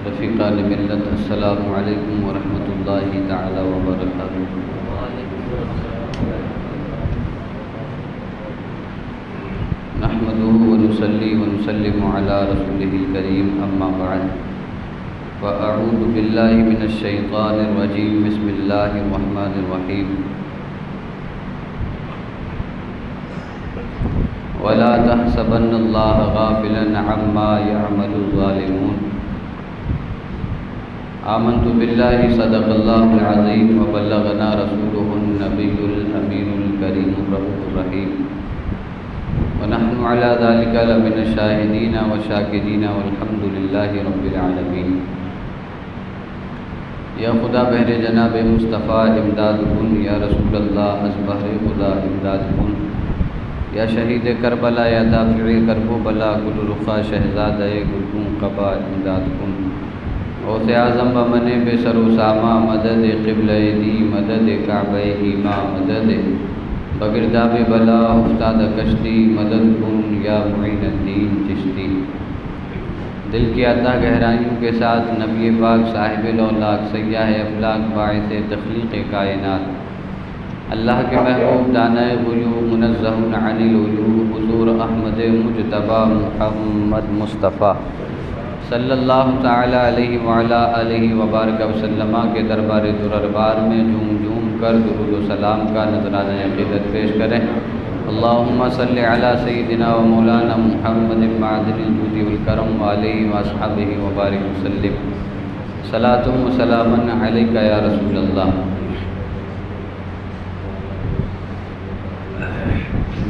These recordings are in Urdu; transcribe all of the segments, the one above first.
رفیقان ملت، السلام علیکم ورحمۃ اللہ تعالی وبرکاتہ۔ نحمده ونصلي ونسلم على رسوله الكريم، اما بعد فاعوذ بالله من الشیطان الرجیم، بسم اللہ الرحمن الرحیم۔ ولا تحسبن الله غافلا عما يعمل الظالمون۔ آمنت بالله صدق الله العظيم وبلغنا رسوله النبي الأمين الكريم الرؤوف الرحيم، ونحن على ذلك لمن الشاهدين والشاكرين والحمد لله رب العالمين۔ یا خدا بہر جناب مصطفیٰ امداد کن، یا رسول اللہ از بہر خدا امداد کن، یا شہید کربلا یا دافع کرب و بلا، گل رخا شہزادہ گلگون قبا امداد کن۔ غوث اعظم بمن بے سر و سامہ، مدد قبلہ دی، مدد کعبہ ایما، مدد بگرداب بلا افتاد کشتی، مدد کن یا معین الدین چشتی۔ دل کی عطا گہرائیوں کے ساتھ نبی پاک صاحب لولاک، سیاح افلاک، باعث تخلیق کائنات، اللہ کے محبوب دانہ غیوب، منزہ عن العیوب، حضور احمد مجتبی محمد مصطفیٰ صلی اللہ تعالی علیہ وعلا آلہ وبارک وسلم کے دربار دربار میں جھوم جھوم کر درود و سلام کا نذرانہ عقیدت پیش کریں۔ اللہم صلی علی سیدنا و مولانا محمد معدن الجود والکرم وآلہ واصحابہ وبارک وسلم، صلاۃ و سلاما علیک یا رسول اللہ۔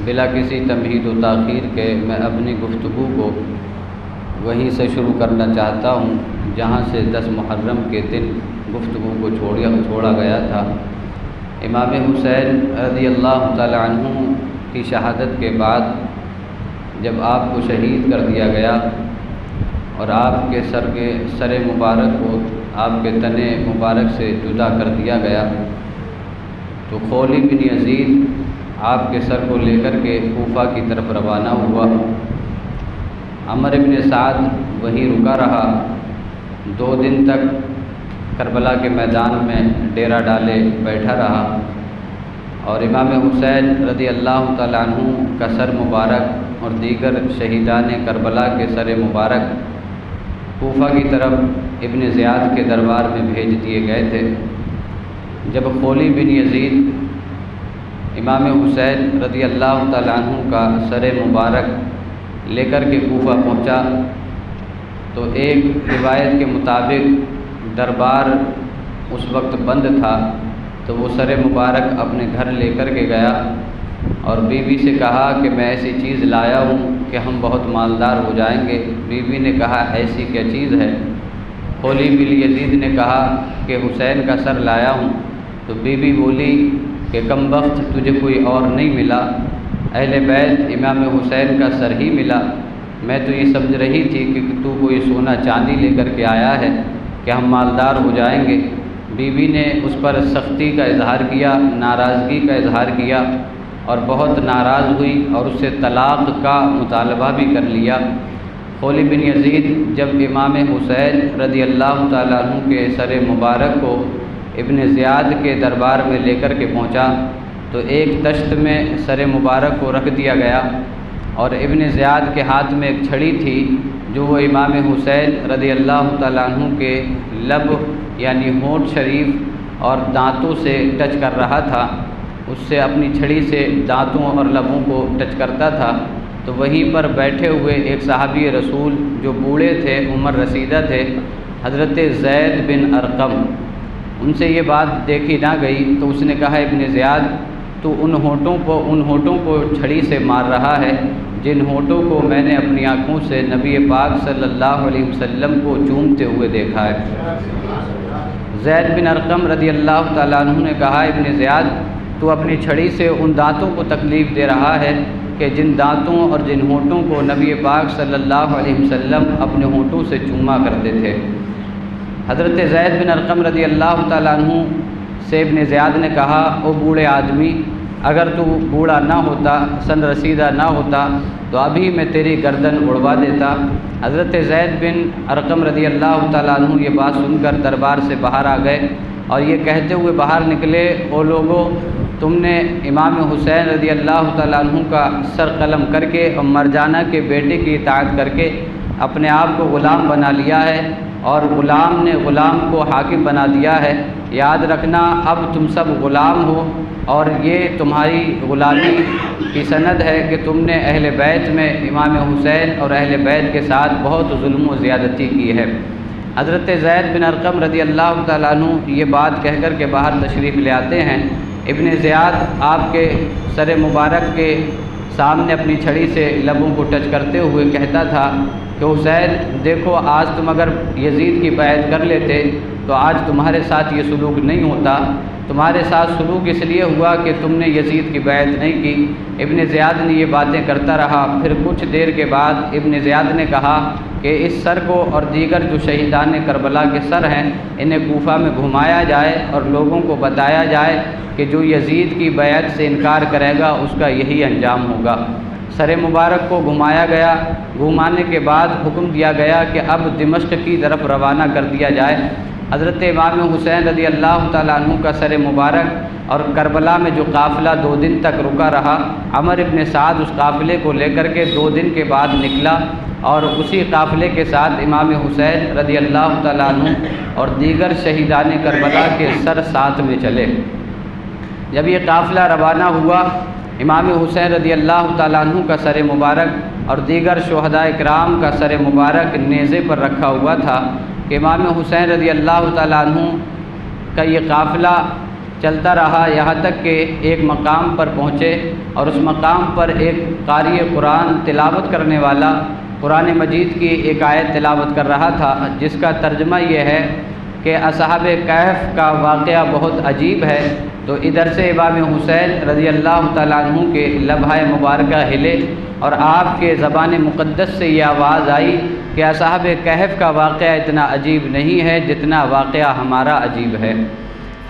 بلا کسی تمہید و تاخیر کے میں اپنی گفتگو کو وہیں سے شروع کرنا چاہتا ہوں جہاں سے 10 محرم کے دن گفتگو کو چھوڑا گیا تھا۔ امام حسین رضی اللہ تعالی عنہ کی شہادت کے بعد جب آپ کو شہید کر دیا گیا اور آپ کے سر مبارک کو آپ کے تنے مبارک سے جدا کر دیا گیا، تو خولی بن یزید آپ کے سر کو لے کر کے کوفہ کی طرف روانہ ہوا۔ عمر بن سعد وہیں رکا رہا، 2 دن تک کربلا کے میدان میں ڈیرا ڈالے بیٹھا رہا، اور امام حسین رضی اللہ تعالیٰ عنہ کا سر مبارک اور دیگر شہیدان کربلا کے سر مبارک کوفہ کی طرف ابن زیاد کے دربار میں بھیج دیے گئے تھے۔ جب خولی بن یزید امام حسین رضی اللہ تعالیٰ عنہ کا سر مبارک لے کر کے کوفہ پہنچا تو ایک روایت کے مطابق دربار اس وقت بند تھا، تو وہ سر مبارک اپنے گھر لے کر کے گیا اور بیوی سے کہا کہ میں ایسی چیز لایا ہوں کہ ہم بہت مالدار ہو جائیں گے۔ بیوی نے کہا ایسی کیا چیز ہے؟ خولی بن یزید نے کہا کہ حسین کا سر لایا ہوں۔ تو بیوی بولی کہ کم بخت، تجھے کوئی اور نہیں ملا، اہل بیت امام حسین کا سر ہی ملا۔ میں تو یہ سمجھ رہی تھی کہ تو کوئی سونا چاندی لے کر کے آیا ہے کہ ہم مالدار ہو جائیں گے۔ بیوی نے اس پر سختی کا اظہار کیا، ناراضگی کا اظہار کیا اور بہت ناراض ہوئی اور اس سے طلاق کا مطالبہ بھی کر لیا۔ خولی بن یزید جب امام حسین رضی اللہ تعالیٰ عنہ کے سر مبارک کو ابن زیاد کے دربار میں لے کر کے پہنچا تو ایک تشت میں سر مبارک کو رکھ دیا گیا، اور ابن زیاد کے ہاتھ میں ایک چھڑی تھی جو وہ امام حسین رضی اللہ تعالیٰ عنہ کے لب یعنی ہونٹ شریف اور دانتوں سے ٹچ کر رہا تھا۔ اس سے اپنی چھڑی سے دانتوں اور لبوں کو ٹچ کرتا تھا۔ تو وہیں پر بیٹھے ہوئے ایک صحابی رسول جو بوڑھے تھے، عمر رسیدہ تھے، حضرت زید بن ارقم، ان سے یہ بات دیکھی نہ گئی، تو اس نے کہا ابن زیاد تو ان ہونٹوں کو چھڑی سے مار رہا ہے جن ہونٹوں کو میں نے اپنی آنکھوں سے نبی پاک صلی اللہ علیہ وسلم کو چومتے ہوئے دیکھا ہے۔ زید بن ارقم رضی اللہ تعالیٰ عنہ نے کہا ابن زیاد تو اپنی چھڑی سے ان دانتوں کو تکلیف دے رہا ہے کہ جن دانتوں اور جن ہونٹوں کو نبی پاک صلی اللہ علیہ وسلم اپنے ہونٹوں سے چوما کرتے تھے۔ حضرت زید بن ارقم رضی اللہ تعالیٰ عنہ سے ابن زیاد نے کہا او بوڑھے آدمی، اگر تو بوڑھا نہ ہوتا، سن رسیدہ نہ ہوتا تو ابھی میں تیری گردن اڑوا دیتا۔ حضرت زید بن ارقم رضی اللہ تعالیٰ عنہ یہ بات سن کر دربار سے باہر آ گئے اور یہ کہتے ہوئے باہر نکلے، او لوگو، تم نے امام حسین رضی اللہ تعالیٰ عنہ کا سر قلم کر کے اور مرجانہ کے بیٹے کی اطاعت کر کے اپنے آپ کو غلام بنا لیا ہے، اور غلام نے غلام کو حاکم بنا دیا ہے۔ یاد رکھنا اب تم سب غلام ہو، اور یہ تمہاری غلامی کی سند ہے کہ تم نے اہل بیت میں امام حسین اور اہل بیت کے ساتھ بہت ظلم و زیادتی کی ہے۔ حضرت زید بن ارقم رضی اللہ تعالیٰ عنہ یہ بات کہہ کر کے باہر تشریف لے آتے ہیں۔ ابن زیاد آپ کے سر مبارک کے سامنے اپنی چھڑی سے لبوں کو ٹچ کرتے ہوئے کہتا تھا کہ حسین دیکھو، آج تم اگر یزید کی بیعت کر لیتے تو آج تمہارے ساتھ یہ سلوک نہیں ہوتا۔ تمہارے ساتھ سلوک اس لیے ہوا کہ تم نے یزید کی بیعت نہیں کی۔ ابن زیاد نے یہ باتیں کرتا رہا۔ پھر کچھ دیر کے بعد ابن زیاد نے کہا کہ اس سر کو اور دیگر جو شہیدان کربلا کے سر ہیں انہیں کوفہ میں گھمایا جائے اور لوگوں کو بتایا جائے کہ جو یزید کی بیعت سے انکار کرے گا اس کا یہی انجام ہوگا۔ سر مبارک کو گھمایا گیا۔ گھمانے کے بعد حکم دیا گیا کہ اب دمشق کی طرف روانہ کر دیا جائے۔ حضرت امام حسین رضی اللہ تعالیٰ عنہ کا سر مبارک اور کربلا میں جو قافلہ 2 دن تک رکا رہا، عمر ابن سعد اس قافلے کو لے کر کے 2 دن کے بعد نکلا، اور اسی قافلے کے ساتھ امام حسین رضی اللہ تعالیٰ عنہ اور دیگر شہیدان کربلا کے سر ساتھ میں چلے۔ جب یہ قافلہ روانہ ہوا، امام حسین رضی اللہ تعالیٰ عنہ کا سر مبارک اور دیگر شہداء کرام کا سر مبارک نیزے پر رکھا ہوا تھا کہ امام حسین رضی اللہ تعالیٰ عنہ کا یہ قافلہ چلتا رہا یہاں تک کہ ایک مقام پر پہنچے، اور اس مقام پر ایک قاری قرآن تلاوت کرنے والا قرآن مجید کی ایک آیت تلاوت کر رہا تھا، جس کا ترجمہ یہ ہے کہ اصحاب کہف کا واقعہ بہت عجیب ہے۔ تو ادھر سے امام حسین رضی اللہ تعالیٰ عنہ کے لبھائے مبارکہ ہلے اور آپ کے زبان مقدس سے یہ آواز آئی کہ اصحاب کہف کا واقعہ اتنا عجیب نہیں ہے جتنا واقعہ ہمارا عجیب ہے۔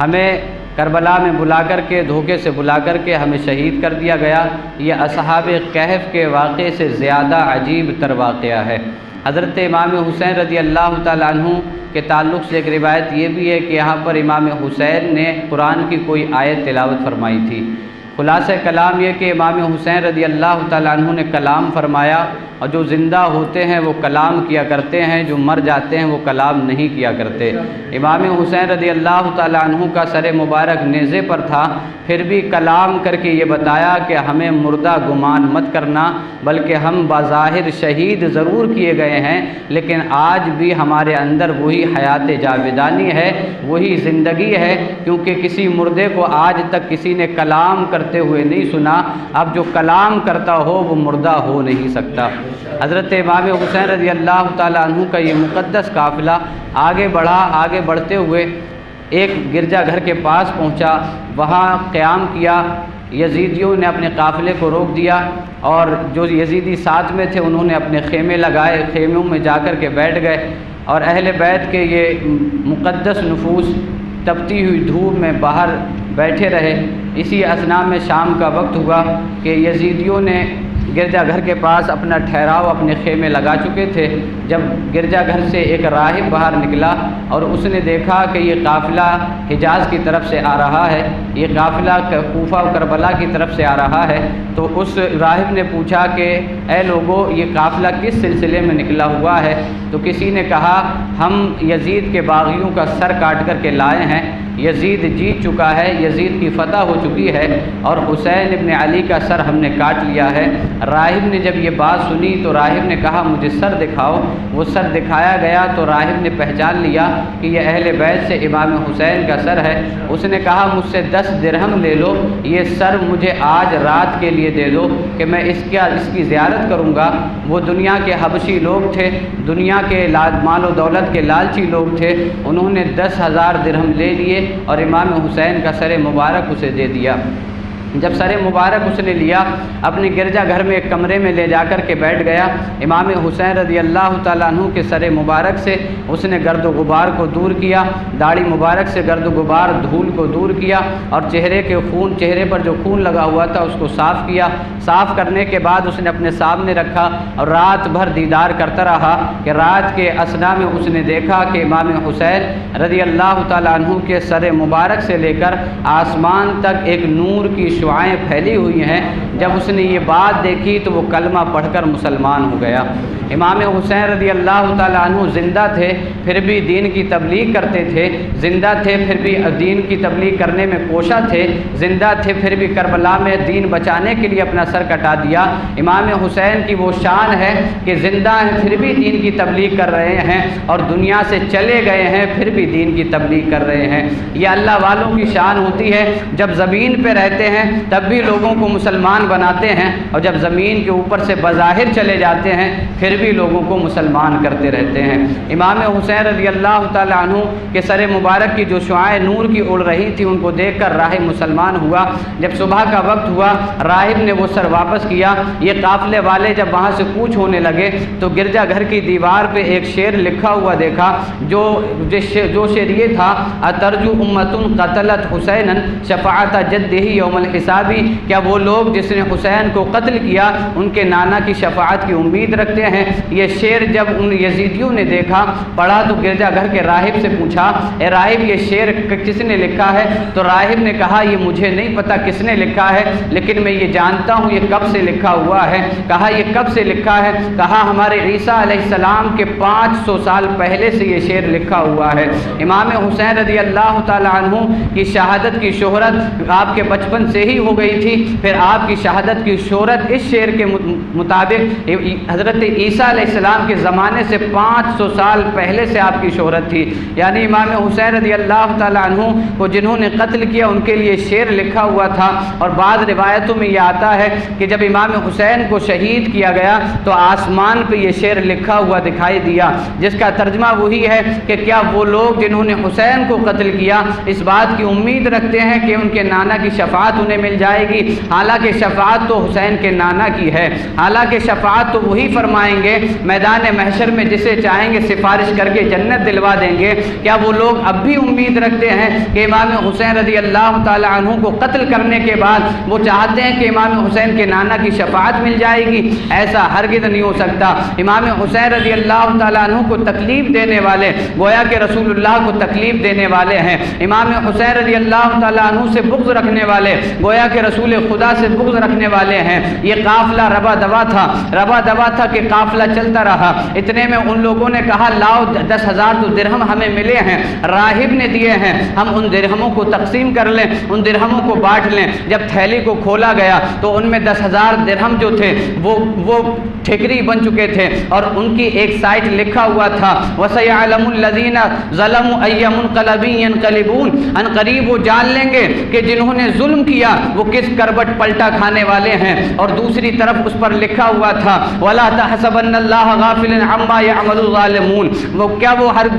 ہمیں کربلا میں بلا کر کے، دھوکے سے بلا کر کے ہمیں شہید کر دیا گیا، یہ اصحاب کہف کے واقعے سے زیادہ عجیب تر واقعہ ہے۔ حضرت امام حسین رضی اللہ تعالیٰ عنہ کے تعلق سے ایک روایت یہ بھی ہے کہ یہاں پر امام حسین نے قرآن کی کوئی آیت تلاوت فرمائی تھی۔ خلاصہ کلام یہ کہ امام حسین رضی اللہ تعالیٰ عنہ نے کلام فرمایا، اور جو زندہ ہوتے ہیں وہ کلام کیا کرتے ہیں، جو مر جاتے ہیں وہ کلام نہیں کیا کرتے۔ امام حسین رضی اللہ تعالیٰ عنہ کا سر مبارک نیزے پر تھا، پھر بھی کلام کر کے یہ بتایا کہ ہمیں مردہ گمان مت کرنا، بلکہ ہم بظاہر شہید ضرور کیے گئے ہیں، لیکن آج بھی ہمارے اندر وہی حیات جاویدانی ہے، وہی زندگی ہے، کیونکہ کسی مردے کو آج تک کسی نے کلام کرتے ہوئے نہیں سنا۔ اب جو کلام کرتا ہو وہ مردہ ہو نہیں سکتا۔ حضرت امام حسین رضی اللہ تعالیٰ عنہ کا یہ مقدس قافلہ آگے بڑھا۔ آگے بڑھتے ہوئے ایک گرجا گھر کے پاس پہنچا، وہاں قیام کیا۔ یزیدیوں نے اپنے قافلے کو روک دیا، اور جو یزیدی ساتھ میں تھے انہوں نے اپنے خیمے لگائے، خیموں میں جا کر کے بیٹھ گئے، اور اہل بیت کے یہ مقدس نفوس تپتی ہوئی دھوپ میں باہر بیٹھے رہے۔ اسی اثناء میں شام کا وقت ہوا کہ یزیدیوں نے گرجا گھر کے پاس اپنا ٹھہراؤ اپنے خیمے لگا چکے تھے۔ جب گرجا گھر سے ایک راہب باہر نکلا اور اس نے دیکھا کہ یہ قافلہ حجاز کی طرف سے آ رہا ہے، یہ قافلہ کوفہ و کربلا کی طرف سے آ رہا ہے، تو اس راہب نے پوچھا کہ اے لوگو، یہ قافلہ کس سلسلے میں نکلا ہوا ہے؟ تو کسی نے کہا ہم یزید کے باغیوں کا سر کاٹ کر کے لائے ہیں، یزید جیت چکا ہے، یزید کی فتح ہو چکی ہے، اور حسین ابن علی کا سر ہم نے کاٹ لیا ہے۔ راہب نے جب یہ بات سنی تو راہب نے کہا مجھے سر دکھاؤ۔ وہ سر دکھایا گیا تو راہب نے پہچان لیا کہ یہ اہل بیت سے امام حسین کا سر ہے۔ اس نے کہا مجھ سے 10 درہم لے لو، یہ سر مجھے آج رات کے لیے دے دو کہ میں اس کی زیارت کروں گا۔ وہ دنیا کے حبشی لوگ تھے، دنیا کے مال و دولت کے لالچی لوگ تھے، انہوں نے 10,000 درہم لے لیے اور امام حسین کا سر مبارک اسے دے دیا۔ جب سر مبارک اس نے لیا اپنے گرجا گھر میں ایک کمرے میں لے جا کر کے بیٹھ گیا، امام حسین رضی اللہ تعالیٰ عنہ کے سر مبارک سے اس نے گرد و غبار کو دور کیا، داڑھی مبارک سے گرد و غبار دھول کو دور کیا، اور چہرے پر جو خون لگا ہوا تھا اس کو صاف کیا۔ صاف کرنے کے بعد اس نے اپنے سامنے رکھا اور رات بھر دیدار کرتا رہا کہ رات کے اثنا میں اس نے دیکھا کہ امام حسین رضی اللہ تعالیٰ عنہ کے سر مبارک سے لے کر آسمان تک ایک نور کی شعائیں پھیلی ہوئی ہیں۔ جب اس نے یہ بات دیکھی تو وہ کلمہ پڑھ کر مسلمان ہو گیا۔ امام حسین رضی اللہ تعالیٰ عنہ زندہ تھے پھر بھی دین کی تبلیغ کرتے تھے، زندہ تھے پھر بھی دین کی تبلیغ کرنے میں کوشاں تھے، زندہ تھے پھر بھی کربلا میں دین بچانے کے لیے اپنا سر کٹا دیا۔ امام حسین کی وہ شان ہے کہ زندہ ہیں پھر بھی دین کی تبلیغ کر رہے ہیں، اور دنیا سے چلے گئے ہیں پھر بھی دین کی تبلیغ کر رہے ہیں۔ یہ اللہ والوں کی شان ہوتی ہے، جب زمین پہ رہتے ہیں تب بھی لوگوں کو مسلمان بناتے ہیں، اور جب زمین کے اوپر سے بظاہر چلے جاتے ہیں پھر بھی لوگوں کو مسلمان کرتے رہتے ہیں۔ امام حسین رضی اللہ تعالیٰ عنہ کے سر مبارک کی جو شعائیں نور کی اڑ رہی تھی ان کو دیکھ کر راہب مسلمان ہوا۔ جب صبح کا وقت ہوا راہب نے وہ سر واپس کیا۔ یہ قافلے والے جب وہاں سے کوچ ہونے لگے تو گرجا گھر کی دیوار پہ ایک شعر لکھا ہوا دیکھا، جو شعر یہ تھا: اترجو امت قتلت حسینا شفاعت جدہ یوم الحساب، کیا وہ لوگ جس نے حسین کو قتل کیا ان کے نانا کی شفاعت کی امید رکھتے ہیں؟ یہ شعر جب ان یزیدیوں نے دیکھا پڑھا تو گرجا گھر کے راہب سے پوچھا، اے راہب یہ شعر کس نے لکھا ہے؟ تو راہب نے کہا یہ مجھے نہیں پتہ کس نے لکھا ہے، لیکن میں یہ جانتا ہوں یہ کب سے لکھا ہوا ہے۔ کہا یہ کب سے لکھا ہے؟ کہا ہمارے عیسیٰ علیہ السلام کے 500 سال پہلے سے یہ شعر لکھا ہوا ہے۔ امام حسین رضی اللہ تعالیٰ عنہ کی شہادت کی شہرت آپ کے بچپن سے ہی ہو گئی تھی، پھر آپ کی شہادت کی شہرت اس شعر کے مطابق حضرت عیسیٰ علیہ السلام کے زمانے سے 500 سال پہلے سے آپ کی شہرت تھی۔ یعنی امام حسین رضی اللہ تعالیٰ عنہ کو جنہوں نے قتل کیا ان کے لیے شعر لکھا ہوا تھا۔ اور بعض روایتوں میں یہ آتا ہے کہ جب امام حسین کو شہید کیا گیا تو آسمان پہ یہ شعر لکھا ہوا دکھائی دیا، جس کا ترجمہ وہی ہے کہ کیا وہ لوگ جنہوں نے حسین کو قتل کیا اس بات کی امید رکھتے ہیں کہ ان کے نانا کی شفاعت انہیں مل جائے گی؟ حالانکہ شفاعت تو حسین کے نانا کی ہے، حالانکہ شفاعت تو وہی فرمائیں گے میدان محشر میں جسے چاہیں گے سفارش کر کے جنت دلوا دیں گے۔ کیا وہ لوگ اب بھی امید رکھتے ہیں کہ امام حسین رضی اللہ تعالیٰ عنہ کو قتل کرنے کے بعد وہ چاہتے ہیں کہ امام حسین کے نانا کی شفاعت مل جائے گی؟ ایسا ہرگز نہیں ہو سکتا۔ امام حسین رضی اللہ تعالیٰ عنہ کو تکلیف دینے والے گویا کہ رسول اللہ کو تکلیف دینے والے ہیں، امام حسین رضی اللہ تعالیٰ عنہ سے بغض رکھنے والے گویا کہ رسول خدا سے بغض رکھنے والے ہیں۔ یہ قافلہ ربا دوا تھا کہ قافلہ چلتا رہا۔ اتنے میں ان لوگوں نے کہا لاؤ 10,000 تو درہم ہمیں ملے ہیں، راہب نے دیے ہیں، ہم ان درہموں کو تقسیم کر لیں، ان درہموں کو بانٹ لیں۔ جب تھیلی کو کھولا گیا تو ان میں 10,000 درہم جو تھے وہ ٹھیکری بن چکے تھے، اور ان کی ایک سائٹ لکھا ہوا تھا وَسَيَعْلَمُ الَّذِينَ ظَلَمُوا أَيَّ مُنْقَلَبٍ يَنْقَلِبُونَ، ان قریب وہ جان لیں گے کہ جنہوں نے ظلم کیا وہ کس کربٹ پلٹا کھانے والے ہیں۔ اور دوسری طرف اس پر لکھا ہوا تھا وَلَا تَحْسَبَنَّ اللَّهَ غَافِلًا عَمَّا يَعْمَلُ الظَّالِمُونَ،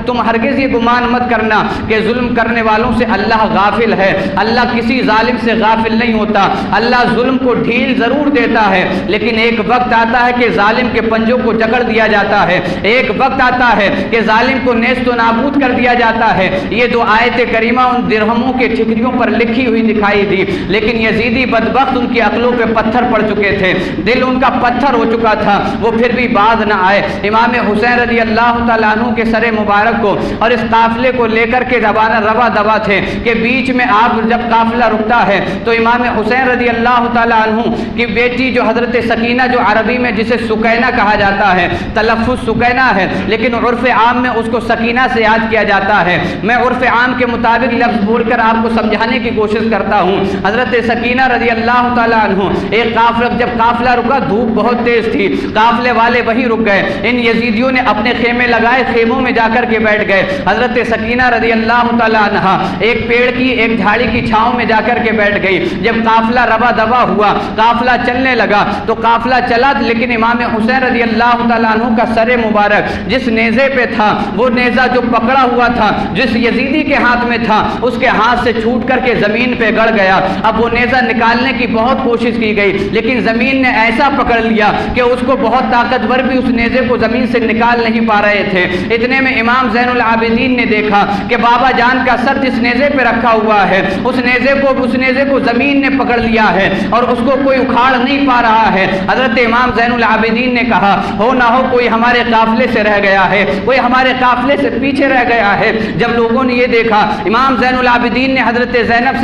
تم ہرگز یہ گمان مت کرنا کہ ظلم کرنے والوں سے اللہ غافل ہے۔ اللہ کسی ظالم سے غافل نہیں ہوتا۔ اللہ ظلم کو ڈھیل ضرور دیتا ہے، لیکن ایک وقت آتا ہے کہ ظالم کے پنجوں کو جکڑ دیا جاتا ہے، ایک وقت آتا ہے کہ ظالم کو نیست و نابود کر دیا جاتا ہے۔ یہ دو آیت کریمہ ان درہموں کے ٹھکریوں پر لکھی ہوئی دکھائی دی، لیکن یزیدی بدبخت ان کی عقلوں پہ پتھر پڑ چکے تھے، دل ان کا پتھر ہو چکا تھا، وہ پھر بھی باز نہ آئے۔ امام حسین رضی اللہ تعالیٰ عنہ کے سر مبارک کو اور اس قافلے کو لے کر کے روا دوا تھے کہ بیچ میں آپ جب قافلہ رکتا ہے تو امام حسین رضی اللہ تعالیٰ عنہ کی بیٹی جو حضرت سکینہ، جو عربی میں جسے سکینہ کہا جاتا ہے، تلفظ سکینہ ہے لیکن عرف عام میں اس کو سکینہ سے یاد کیا جاتا ہے۔ میں عرف عام کے مطابق لفظ بول کر آپ کو سمجھانے کی کوشش کرتا ہوں۔ حضرت سکینہ رضی اللہ تعالیٰ عنہ ایک قافلہ، جب قافلہ رکا دھوپ بہت تیز تھی، قافلے والے وہی رک گئے، ان یزیدیوں نے اپنے خیمے لگائے، خیموں میں جا کر کے بیٹھ گئے۔ حضرت سکینہ رضی اللہ تعالیٰ عنہ ایک پیڑ کی، ایک جھاڑی کی چھاؤں میں جا کر کے بیٹھ گئی۔ جب قافلہ روا دوا ہوا، قافلہ چلنے لگا تو قافلہ چلا، لیکن امام حسین رضی اللہ تعالیٰ عنہ کا سر مبارک جس نیزے پہ تھا، وہ نیزہ جو پکڑا ہوا تھا، جس یزیدی کے ہاتھ میں تھا، اس کے ہاتھ سے چھوٹ کر کے زمین پہ گڑ گیا۔ اب اب وہ نیزہ نکالنے کی بہت کوشش کی گئی لیکن زمین نے ایسا پکڑ لیا کہ اس کو بہت طاقتور بھی اس نیزے کو زمین سے نکال نہیں پا رہے تھے۔ اتنے میں امام زین العابدین نے دیکھا کہ بابا جان کا سر جس نیزے پہ رکھا ہوا ہے اس نیزے کو زمین نے پکڑ لیا ہے اور اس کو کوئی اکھاڑ نہیں پا رہا ہے۔ حضرت امام زین العابدین نے کہا ہو نہ ہو کوئی ہمارے قافلے سے رہ گیا ہے، کوئی ہمارے قافلے سے پیچھے رہ گیا ہے۔ جب لوگوں نے یہ دیکھا امام زین العابدین نے حضرت زینب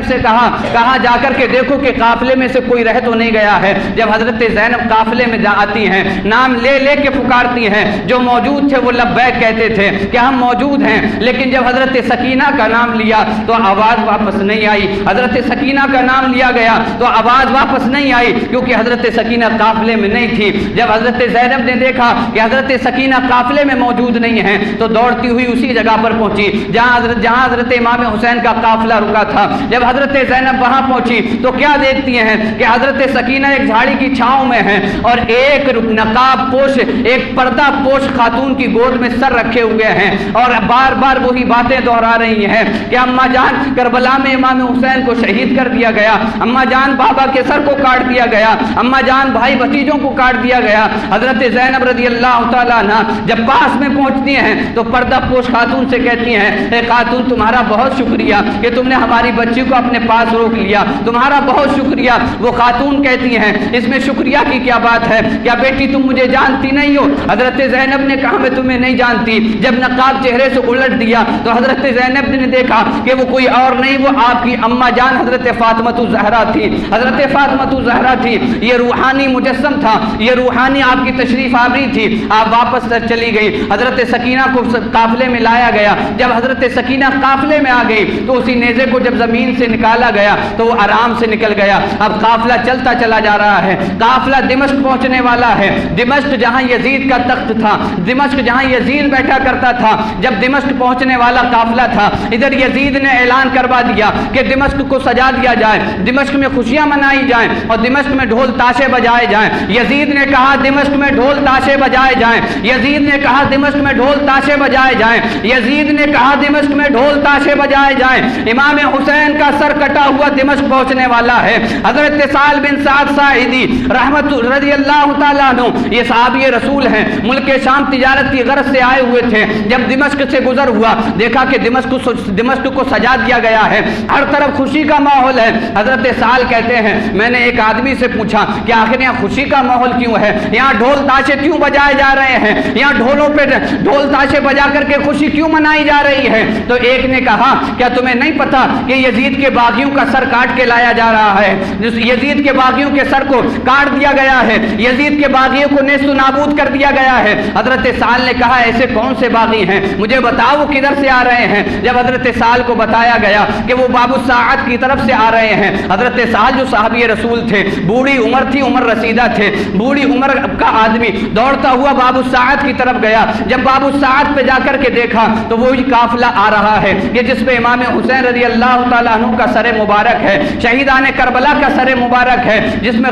سے کہا جا کر کے دیکھو کہ قافلے میں سے کوئی رہ تو نہیں گیا ہے۔ جب حضرت زینب قافلے میں آتی ہیں نام لے لے کے پکارتی ہیں، جو موجود تھے وہ لبیک کہتے تھے کہ ہم موجود ہیں، لیکن جب حضرت سکینہ کا نام لیا تو آواز واپس نہیں آئی۔ حضرت سکینہ کا نام لیا گیا تو آواز واپس نہیں آئی کیونکہ حضرت سکینہ قافلے میں نہیں تھی۔ جب حضرت زینب نے دیکھا کہ حضرت سکینہ قافلے میں موجود نہیں ہیں تو دوڑتی ہوئی اسی جگہ پر پہنچی جہاں حضرت امام حسین کا قافلہ رکا تھا۔ جب حضرت زینب وہاں پہنچی تو کیا دیکھتی ہیں کہ حضرت سکینہ ایک جھاڑی کی چھاؤں میں ہیں اور ایک نقاب پوش، ایک پردہ پوش خاتون کی گود میں سر رکھے ہوئے ہیں اور بار بار وہی باتیں دہرا رہی ہیں کہ اماں جان کربلا میں امام حسین کو شہید کر دیا گیا، اماں جان بابا کے سر کو کاٹ دیا گیا، اماں جان بھائی بھتیجوں کو کاٹ دیا گیا۔ حضرت زینب رضی اللہ تعالیٰ عنہ جب پاس میں پہنچتی ہیں تو پردہ پوش خاتون سے کہتی ہیں اے خاتون تمہارا بہت شکریہ کہ تم نے ہماری بچی کو اپنے پاس روک لیا، تمہارا بہت شکریہ۔ وہ خاتون کہتی ہیں اس میں شکریہ کی کیا بات ہے، کیا بیٹی تم مجھے جانتی نہیں ہو؟ حضرت زینب نے کہا میں تمہیں نہیں جانتی۔ جب نقاب چہرے سے الٹ دیا تو حضرت زینب نے دیکھا کہ وہ کوئی اور نہیں، وہ آپ کی اماں جان حضرت فاطمہ الزہرا تھی۔ حضرت فاطمہ الزہرا تھی، یہ روحانی مجسم تھا، یہ روحانی آپ کی تشریف آوری تھی۔ آپ واپس چلی گئی۔ حضرت سکینہ کو قافلے میں لایا گیا۔ جب حضرت سکینہ قافلے میں آ گئی تو اسی نیزے کو جب زمین سے نکالا گیا تو وہ آرام سے نکل گیا۔ اب قافلہ چلتا چلا جا رہا ہے، قافلہ دمشق پہنچنے والا ہے۔ دمشق جہاں یزید کا تخت تھا، دمشق جہاں یزید بیٹھا کرتا تھا، جب دمشق پہنچنے والا قافلہ تھا ادھر یزید نے اعلان کروا دیا کہ دمشق کو سجا دیا جائے، دمشق میں خوشیاں منائی جائیں اور دمشق میں ڈھول تاشے بجائے جائیں۔ یزید نے کہا دمشق میں ڈھول تاشے بجائے جائیں، یزید نے کہا دمشق میں ڈھول تاشے بجائے جائیں، یزید نے کہا دمشق میں ڈھول تاشے بجائے جائیں۔ امام حسین کا سر کٹا ہوا دمشق پہنچنے والا ہے۔ حضرت سہل بن سعد ساعدی رحمت رضی اللہ تعالیٰ عنہ یہ صحابی رسول ہیں، ملک شام تجارت کی غرض سے آئے ہوئے تھے۔ جب دمشق سے گزر ہوا دیکھا کہ دمشق کو سجا دیا گیا ہے، ہر طرف خوشی کا ماحول ہے۔ حضرت سہل کہتے ہیں میں نے ایک آدمی سے پوچھا کہ آخر یہاں خوشی کا ماحول کیوں ہے، یہاں ڈھول تاشے کیوں بجائے جا رہے ہیں، یہاں ڈھولوں پہ ڈھول تاشے بجا کر کے خوشی کیوں منائی جا رہی ہے؟ تو ایک نے کہا کیا تمہیں نہیں پتا کہ یزید کے باغیوں کا سر کاٹ کے لایا جا رہا ہے، یزید کے باغیوں کے سر کو کاٹ دیا گیا ہے، یزید کے باغیوں کو نیست و نابود کر دیا گیا ہے۔ حضرت سہل نے کہا ایسے کون سے باغی ہیں، مجھے بتاؤ وہ کدھر سے آ رہے ہیں۔ جب حضرت سہل کو بتایا گیا کہ وہ باب الساعت کی طرف سے آ رہے ہیں، حضرت سہل جو صحابی رسول تھے، بوڑھی عمر تھی، عمر رسیدہ تھے، بوڑھی عمر کا آدمی دوڑتا ہوا باب الساعت کی طرف گیا۔ جب باب الساعت پہ جا کر کے دیکھا تو وہی قافلہ آ رہا ہے کہ جس پہ امام حسین رضی اللہ تعالیٰ عنہ کا سر مبارک ہے، شہیدان کربلا کا سر مبارک ہے، جس میں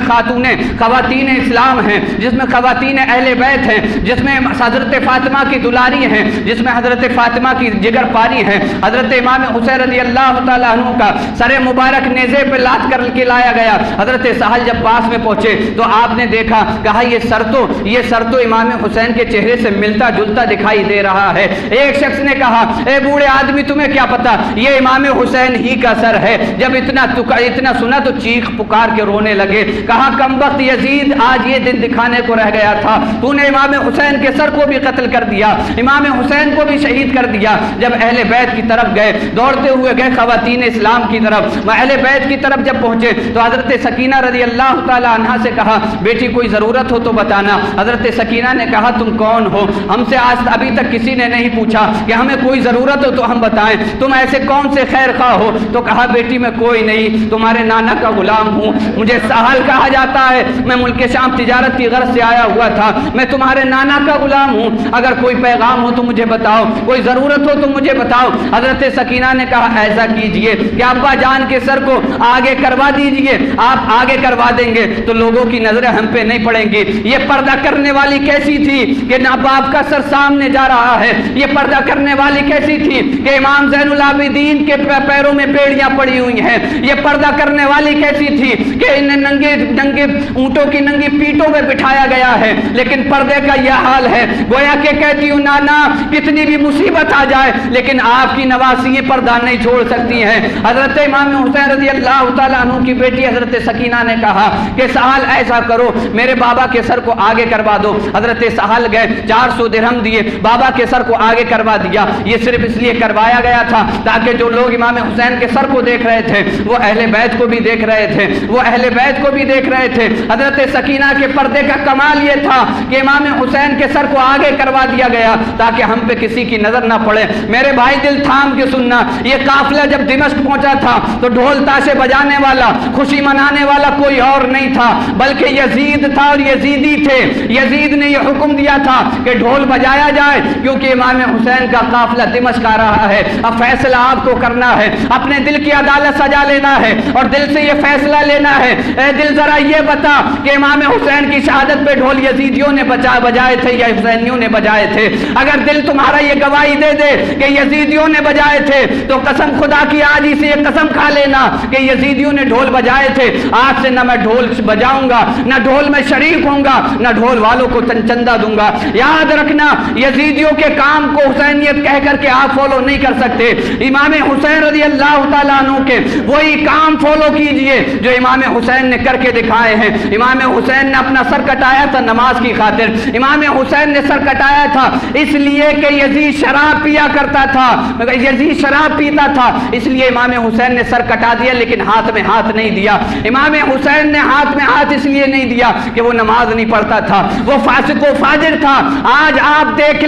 خواتین اسلام ہیں، جس میں خواتین اہل بیت ہیں، جس میں حضرت فاطمہ کی دلاری ہیں، جس میں حضرت فاطمہ کی جگر پاری ہیں۔ حضرت امام حسین رضی اللہ تعالیٰ عنہ کا سر مبارک نیزے پہ لاد کر کے لایا گیا۔ حضرت سہل جب پاس میں پہنچے تو آپ نے دیکھا، کہا یہ سر تو امام حسین کے چہرے سے ملتا جلتا دکھائی دے رہا ہے۔ ایک شخص نے کہا اے بوڑھے آدمی تمہیں کیا پتا یہ امام حسین ہی کا سر ہے۔ جب اتنا سنا تو چیخ پکار کے رونے لگے، کہا کمبخت یزید آج یہ دن دکھانے کو رہ گیا تھا، تو نے امام حسین کے سر کو بھی قتل کر دیا، امام حسین کو بھی شہید کر دیا۔ جب اہل بیت کی طرف گئے، دوڑتے ہوئے گئے خواتین اسلام کی طرف، اہل بیت کی طرف جب پہنچے تو حضرت سکینہ رضی اللہ تعالی عنہا سے کہا بیٹی کوئی ضرورت ہو تو بتانا۔ حضرت سکینہ نے کہا تم کون ہو؟ ہم سے آج ابھی تک کسی نے نہیں پوچھا کہ ہمیں کوئی ضرورت ہو تو ہم بتائیں، تم ایسے کون سے خیر خواہ ہو؟ تو کہا بیٹی میں کوئی نہیں، تمہارے نانا کا غلام ہوں، مجھے سہل کہا جاتا ہے، میں ملک شام تجارت کی غرض سے آیا ہوا تھا، میں تمہارے نانا کا غلام ہوں، اگر کوئی پیغام ہو تو مجھے بتاؤ، کوئی ضرورت ہو تو مجھے بتاؤ۔ حضرت سکینہ نے کہا ایسا کیجئے کہ ابا جان کے سر کو آگے کروا دیجئے، آپ آگے کروا دیں گے تو لوگوں کی نظریں ہم پہ نہیں پڑیں گی۔ یہ پردہ کرنے والی کیسی تھی کہ نہ باپ کا سر سامنے جا رہا ہے، یہ پردہ کرنے والی کیسی تھی کہ امام زین العابدین کے پیروں میں بیڑیاں بیٹیاں پڑی ہوئی ہیں. یہ پردہ کرنے والی کیسی تھی کہ انہیں ننگے اونٹوں کی ننگی پیٹوں میں بٹھایا گیا ہے, لیکن پردے کا یہ حال ہے. گویا کہ کہتی ہوں نانا کتنی بھی مصیبت آ جائے لیکن آپ کی نواسی یہ پردہ نہیں چھوڑ سکتی ہیں. حضرت امام حسین رضی اللہ تعالیٰ عنہ کی بیٹی حضرت سکینہ نے کہا کہ سہل ایسا کرو میرے بابا کے سر کو آگے کروا دو. حضرت سہل گئے, 400 درہم دیے, بابا کے سر کو آگے کروا دیا. یہ صرف اس لیے کروایا گیا تھا تاکہ جو لوگ امام حسین کے سر کو دیکھ رہے تھے وہ اہل بیت کو بھی دیکھ رہے تھے, وہ اہل بیت کو بھی دیکھ رہے تھے. حضرت سکینہ کے پردے کا کمال یہ تھا کہ امام حسین کے سر کو آگے کروا دیا گیا تاکہ ہم پہ کسی کی نظر نہ پڑے. میرے بھائی دل تھام کے سننا, یہ قافلہ جب دمشق پہنچا تھا تو ڈھول تاشے بجانے والا, خوشی منانے والا کوئی اور نہیں تھا بلکہ یزید تھا اور یزیدی تھے. یزید نے یہ حکم دیا تھا کہ ڈھول بجایا جائے کیونکہ امام حسین کا قافلہ دمشق آ رہا ہے. اب فیصلہ آپ کو کرنا ہے, اپنے دل کی عدالت سجا لینا ہے اور دل سے یہ فیصلہ لینا ہے. اے دل ذرا یہ بتا کہ امام حسین کی شہادت پہ ڈھول یزیدیوں نے بجائے تھے یا حسینیوں نے بجائے تھے؟ اگر دل تمہارا یہ گواہی دے دے کہ یزیدیوں نے بجائے تھے تو قسم خدا کی آج ہی سے یہ قسم کھا لینا کہ یزیدیوں نے ڈھول بجائے تھے. آج سے نہ میں ڈھول بجاؤں گا, نہ ڈھول میں شریک ہوں گا, نہ ڈھول والوں کو چندہ دوں گا. یاد رکھنا یزیدیوں کے کام کو حسینیت کہہ کر کے آپ فالو نہیں کر سکتے. امام حسین رضی اللہ تعالیٰ عنہ کے وہی کام فالو کیجئے جو امام حسین نے کر کے دکھائے ہیں. امام حسین نے اپنا سر کٹایا تھا نماز کی خاطر. امام حسین نے سر کٹایا تھا اس لیے کہ یزید شراب پیا کرتا تھا, یزید شراب پیتا تھا, اس لیے امام حسین نے سر کٹا دیا لیکن ہاتھ میں ہاتھ نہیں دیا. امام حسین نے ہاتھ میں ہاتھ اس لیے نہیں دیا کہ وہ نماز نہیں پڑھتا تھا, وہ فاسق و فاجر تھا. آج آپ دیکھ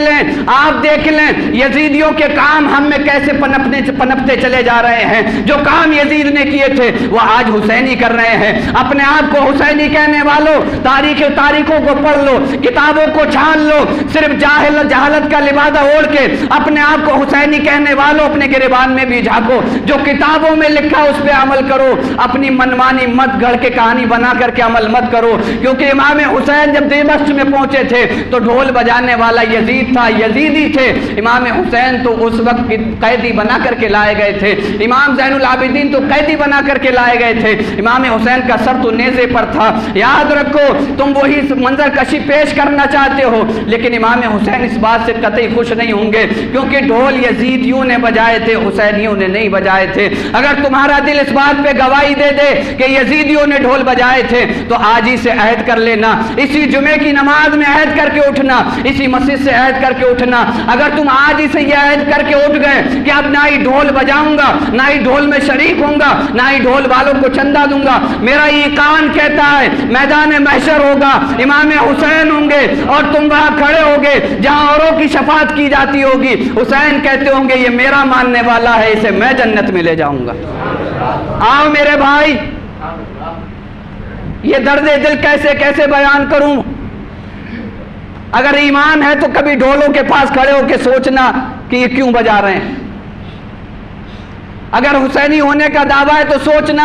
لیں یزیدیوں کے کام ہم میں کیسے پنپتے چلے جا رہے ہیں. جو کام یزید نے کیے تھے وہ آج حسینی کر رہے ہیں. اپنے آپ کو حسینی کہنے والوں تاریخوں کو پڑھ لو, کتابوں کو چھان لو, صرف جہالت کا لبادہ اوڑھ کے اپنے آپ کو حسینی کہنے والوں اپنے گریبان میں بھی جھانکو. جو کتابوں میں لکھا اس پہ عمل کرو, اپنی منمانی مت گھڑ کے کہانی بنا کر کے عمل مت کرو. کیونکہ امام حسین جب دمشق میں پہنچے تھے تو ڈھول بجانے والا یزید تھا, یزیدی تھے. امام حسین تو اس وقت قیدی بنا کر کے لائے گئے تھے, امام زین العابدین تو قیدی بنا کر کے لائے گئے تھے. امام حسین کا سر تو نیزے پر تھا. یاد رکھو تم وہی منظر کشی پیش کرنا چاہتے ہو لیکن امام حسین اس بات سے قطعی خوش نہیں ہوں گے کیونکہ ڈھول یزیدیوں نے بجائے تھے, حسینیوں نے نہیں بجائے تھے. اگر تمہارا دل اس بات پہ گواہی دے دے کہ یزیدیوں نے ڈھول بجائے تھے تو آج ہی سے عہد کر لینا, اسی جمعے کی نماز میں عہد کر کے اٹھنا, اسی مسجد سے عہد کر کے اٹھنا. اگر تم آج ہی سے یہ عہد کر کے اٹھ گئے کہ اب نہ ہی ڈھول بجاؤں گا, نہ ہی ڈھول میں شریک ہوں گا, نہ ہی ڈھول والوں کو چندہ دوں گا. میرا ایقان کہتا ہے میدان محشر ہوگا, امام حسین ہوں گے اور تم وہاں کھڑے ہوگے جہاں اوروں کی شفاعت کی جاتی ہوگی. حسین کہتے ہوں گے یہ میرا ماننے والا ہے, اسے میں جنت میں لے جاؤں گا. آؤ میرے بھائی, یہ درد دل کیسے کیسے بیان کروں. اگر ایمان ہے تو کبھی ڈھولوں کے پاس کھڑے ہو کے سوچنا کہ یہ کیوں بجا رہے ہیں. اگر حسینی ہونے کا دعویٰ ہے تو سوچنا.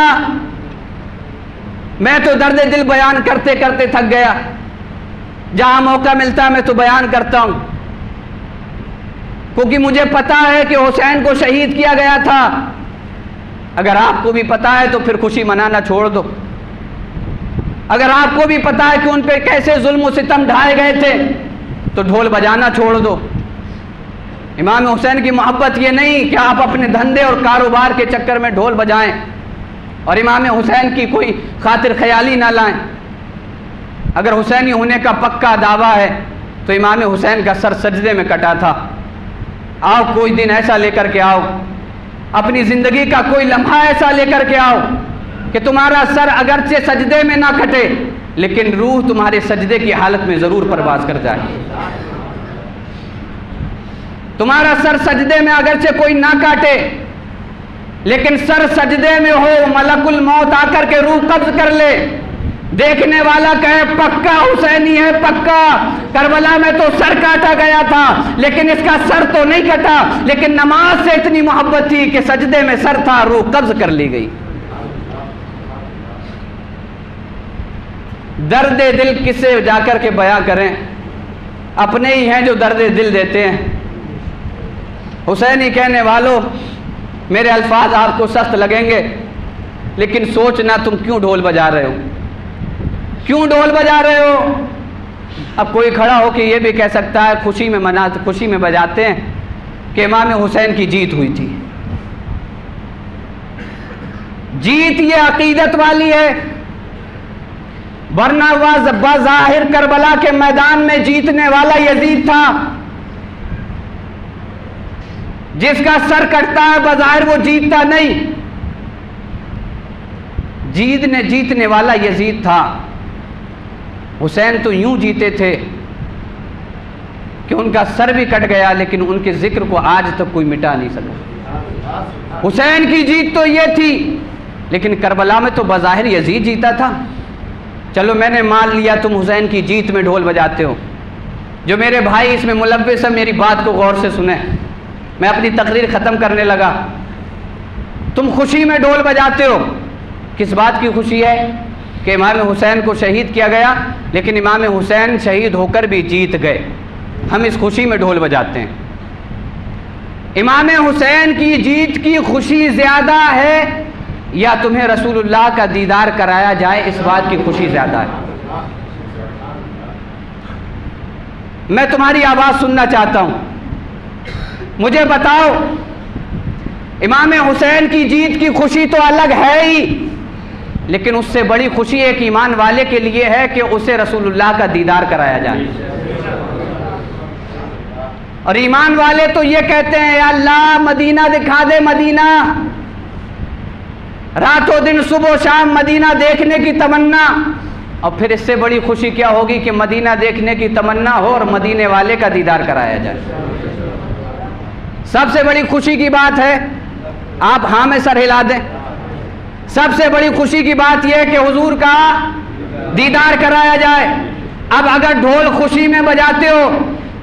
میں تو درد دل بیان کرتے کرتے تھک گیا, جہاں موقع ملتا ہے میں تو بیان کرتا ہوں کیونکہ مجھے پتا ہے کہ حسین کو شہید کیا گیا تھا. اگر آپ کو بھی پتا ہے تو پھر خوشی منانا چھوڑ دو. اگر آپ کو بھی پتا ہے کہ ان پہ کیسے ظلم و ستم ڈھائے گئے تھے تو ڈھول بجانا چھوڑ دو. امام حسین کی محبت یہ نہیں کہ آپ اپنے دھندے اور کاروبار کے چکر میں ڈھول بجائیں اور امام حسین کی کوئی خاطر خیالی نہ لائیں. اگر حسینی ہونے کا پکا دعویٰ ہے تو امام حسین کا سر سجدے میں کٹا تھا. آؤ کوئی دن ایسا لے کر کے آؤ, اپنی زندگی کا کوئی لمحہ ایسا لے کر کے آؤ کہ تمہارا سر اگرچہ سجدے میں نہ کٹے لیکن روح تمہارے سجدے کی حالت میں ضرور پرواز کر جائے. تمہارا سر سجدے میں اگرچہ کوئی نہ کاٹے لیکن سر سجدے میں ہو, ملک الموت آ کر کے روح قبض کر لے, دیکھنے والا کہے پکا حسینی ہے پکا. کربلا میں تو سر کاٹا گیا تھا لیکن اس کا سر تو نہیں کٹا, لیکن نماز سے اتنی محبت تھی کہ سجدے میں سر تھا, روح قبض کر لی گئی. درد دل کسے جا کر کے بیاں کریں, اپنے ہی ہیں جو درد دل دیتے ہیں. حسینی کہنے والوں میرے الفاظ آپ کو سخت لگیں گے، لیکن سوچنا تم کیوں ڈھول بجا رہے ہو، کیوں ڈھول بجا رہے ہو؟ اب کوئی کھڑا ہو کہ یہ بھی کہہ سکتا ہے خوشی میں بجاتے ہیں کہ امام حسین کی جیت ہوئی تھی۔ جیت یہ عقیدت والی ہے، ورنہ بظاہر کربلا کے میدان میں جیتنے والا یزید تھا، جس کا سر کٹتا ہے بظاہر وہ جیتتا نہیں، جیتنے والا یزید تھا۔ حسین تو یوں جیتے تھے کہ ان کا سر بھی کٹ گیا، لیکن ان کے ذکر کو آج تک کوئی مٹا نہیں سکا۔ حسین کی جیت تو یہ تھی، لیکن کربلا میں تو بظاہر یزید جیتا تھا۔ چلو میں نے مان لیا تم حسین کی جیت میں ڈھول بجاتے ہو، جو میرے بھائی اس میں ملوث ہیں میری بات کو غور سے سنیں، میں اپنی تقریر ختم کرنے لگا۔ تم خوشی میں ڈھول بجاتے ہو، کس بات کی خوشی ہے؟ کہ امام حسین کو شہید کیا گیا، لیکن امام حسین شہید ہو کر بھی جیت گئے، ہم اس خوشی میں ڈھول بجاتے ہیں۔ امام حسین کی جیت کی خوشی زیادہ ہے یا تمہیں رسول اللہ کا دیدار کرایا جائے اس بات کی خوشی زیادہ ہے؟ میں تمہاری آواز سننا چاہتا ہوں، مجھے بتاؤ، امام حسین کی جیت کی خوشی تو الگ ہے ہی، لیکن اس سے بڑی خوشی ایک ایمان والے کے لیے ہے کہ اسے رسول اللہ کا دیدار کرایا جائے۔ اور ایمان والے تو یہ کہتے ہیں یا اللہ مدینہ دکھا دے، مدینہ، رات و دن صبح و شام مدینہ دیکھنے کی تمنا۔ اور پھر اس سے بڑی خوشی کیا ہوگی کہ مدینہ دیکھنے کی تمنا ہو اور مدینے والے کا دیدار کرایا جائے۔ سب سے بڑی خوشی کی بات ہے، آپ ہاں میں سر ہلا دیں، سب سے بڑی خوشی کی بات یہ ہے کہ حضور کا دیدار کرایا جائے۔ اب اگر ڈھول خوشی میں بجاتے ہو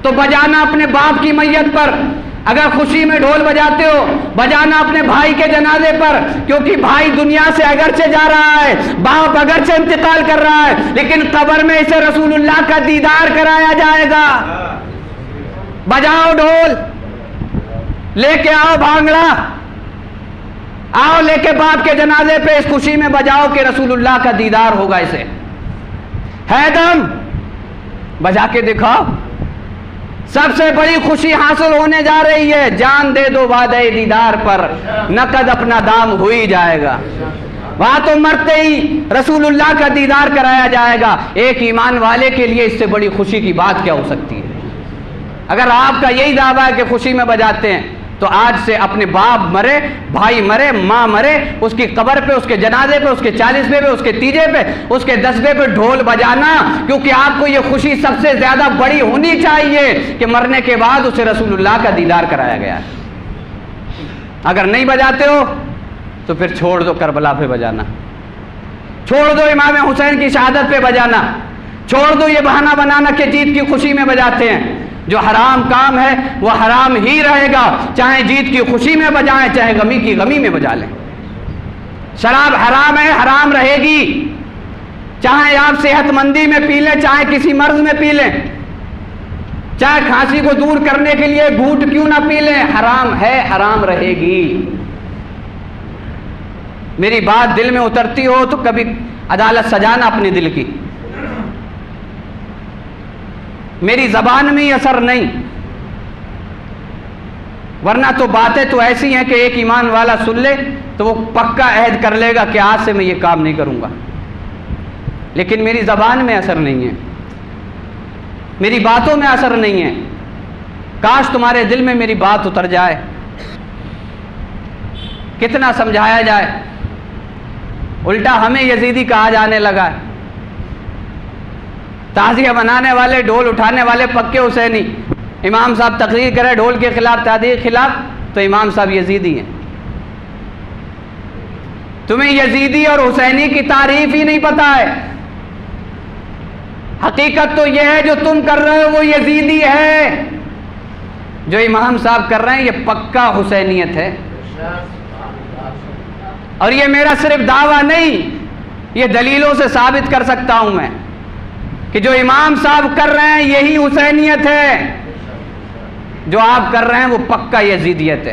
تو بجانا اپنے باپ کی میت پر، اگر خوشی میں ڈھول بجاتے ہو بجانا اپنے بھائی کے جنازے پر، کیونکہ بھائی دنیا سے اگرچہ جا رہا ہے، باپ اگرچہ انتقال کر رہا ہے، لیکن قبر میں اسے رسول اللہ کا دیدار کرایا جائے گا۔ بجاؤ ڈھول، لے کے آؤ بھانگڑا، آؤ لے کے باپ کے جنازے پہ اس خوشی میں بجاؤ کہ رسول اللہ کا دیدار ہوگا اسے۔ ہے دم، بجا کے دکھاؤ۔ سب سے بڑی خوشی حاصل ہونے جا رہی ہے، جان دے دو وعدہ دیدار پر، نقد اپنا دام ہو ہی جائے گا۔ وہاں تو مرتے ہی رسول اللہ کا دیدار کرایا جائے گا۔ ایک ایمان والے کے لیے اس سے بڑی خوشی کی بات کیا ہو سکتی ہے؟ اگر آپ کا یہی دعویٰ ہے کہ خوشی میں بجاتے ہیں تو آج سے اپنے باپ مرے، بھائی مرے، ماں مرے، اس کی قبر پہ، اس کے جنازے پہ، اس کے 40ویں پہ، اس کے تیجے پہ، اس کے 10ویں پہ ڈھول بجانا، کیونکہ آپ کو یہ خوشی سب سے زیادہ بڑی ہونی چاہیے کہ مرنے کے بعد اسے رسول اللہ کا دیدار کرایا گیا ہے۔ اگر نہیں بجاتے ہو تو پھر چھوڑ دو کربلا پہ بجانا، چھوڑ دو امام حسین کی شہادت پہ بجانا، چھوڑ دو یہ بہانہ بنانا کہ جیت کی خوشی میں بجاتے ہیں۔ جو حرام کام ہے وہ حرام ہی رہے گا، چاہے جیت کی خوشی میں بجائیں، چاہے غمی کی غمی میں بجا لیں۔ شراب حرام ہے، حرام رہے گی، چاہے آپ صحت مندی میں پی لیں، چاہے کسی مرض میں پی لیں، چاہے کھانسی کو دور کرنے کے لیے گھونٹ کیوں نہ پی لیں، حرام ہے، حرام رہے گی۔ میری بات دل میں اترتی ہو تو کبھی عدالت سجانا اپنے دل کی، میری زبان میں ہی اثر نہیں، ورنہ تو باتیں تو ایسی ہیں کہ ایک ایمان والا سن لے تو وہ پکا عہد کر لے گا کہ آج سے میں یہ کام نہیں کروں گا، لیکن میری زبان میں اثر نہیں ہے، میری باتوں میں اثر نہیں ہے۔ کاش تمہارے دل میں میری بات اتر جائے، کتنا سمجھایا جائے، الٹا ہمیں یزیدی کہا جانے لگا ہے۔ تعزیہ منانے والے، ڈھول اٹھانے والے پکے حسینی، امام صاحب تقریر کرے ڈھول کے خلاف، تعزیہ کے خلاف، تو امام صاحب یزیدی ہیں۔ تمہیں یزیدی اور حسینی کی تعریف ہی نہیں پتہ ہے۔ حقیقت تو یہ ہے جو تم کر رہے ہو وہ یزیدی ہے، جو امام صاحب کر رہے ہیں یہ پکا حسینیت ہے۔ اور یہ میرا صرف دعویٰ نہیں، یہ دلیلوں سے ثابت کر سکتا ہوں میں کہ جو امام صاحب کر رہے ہیں یہی حسینیت ہے، جو آپ کر رہے ہیں وہ پکا یزیدیت ہے۔